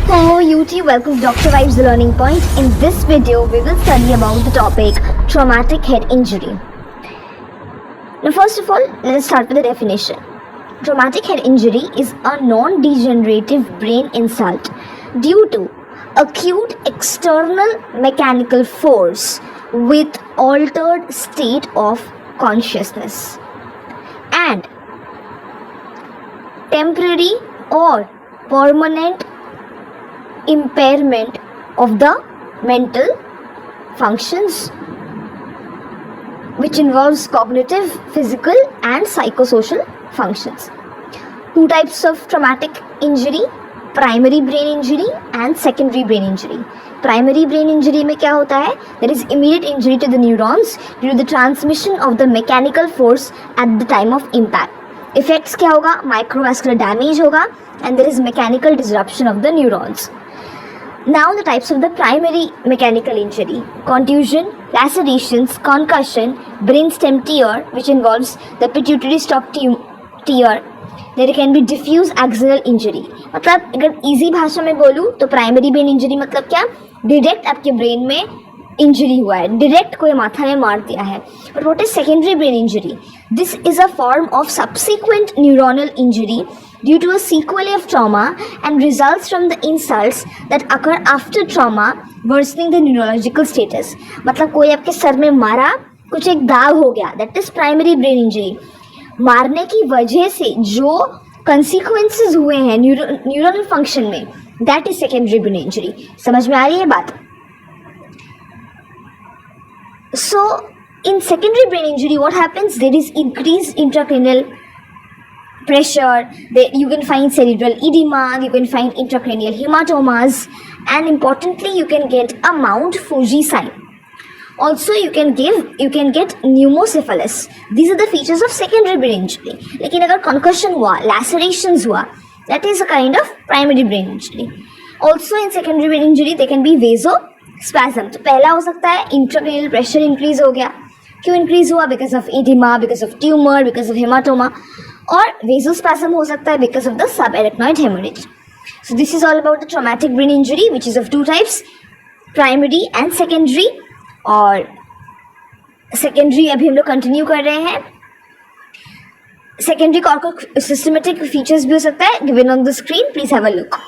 Hello YouTube, welcome to Dr. Vibes The Learning Point. In this video, we will study about the topic traumatic head injury. Now first of all, let us start with the definition. Traumatic head injury is a non-degenerative brain insult due to acute external mechanical force with altered state of consciousness and temporary or permanent impairment of the mental functions, which involves cognitive, physical and psychosocial functions. Two types of traumatic injury: primary brain injury and secondary brain injury. Primary brain injury में क्या होता है? There is immediate injury to the neurons due to the transmission of the mechanical force at the time of impact. Effects क्या होगा? Microvascular damage होगा and there is mechanical disruption of the neurons. Now the types of the primary mechanical injury: contusion, lacerations, concussion, brainstem tear, which involves the pituitary stalk tear. There can be diffuse axonal injury. मतलब अगर easy भाषा में बोलूँ तो primary brain injury मतलब क्या? Direct आपके brain में इंजरी हुआ है, डायरेक्ट कोई माथा में मार दिया है. But what is secondary brain injury? This is a form of subsequent neuronal injury due to a sequelae of trauma and results from the insults that occur after trauma worsening the neurological status. मतलब कोई आपके sir में मारा, कुछ एक दाग हो गया, that is primary brain injury. मारने की वजह से जो consequences हुए हैं न्यूरल फंक्शन में, that is secondary brain injury. समझ में आ रही है बात? So in secondary brain injury, what happens? There is increased intracranial pressure. You can find cerebral edema, you can find intracranial hematomas, and importantly, you can get a Mount Fuji sign. Also, you can get pneumocephalus. These are the features of secondary brain injury. लेकिन अगर concussion हुआ, lacerations हुआ, that is a kind of primary brain injury. Also, in secondary brain injury, there can be vasospasm. तो पहला हो सकता है intracranial pressure increase हो गया. क्यों increase हुआ? Because of edema, because of tumor, because of hematoma. और vasospasm हो सकता है because of the subarachnoid hemorrhage. So this is all about the traumatic brain injury, which is of two types, primary and secondary. और secondary अभी हम लोग continue कर रहे हैं. Secondary का और सिस्टमेटिक फीचर्स भी हो सकता है given on the screen. Please have a look.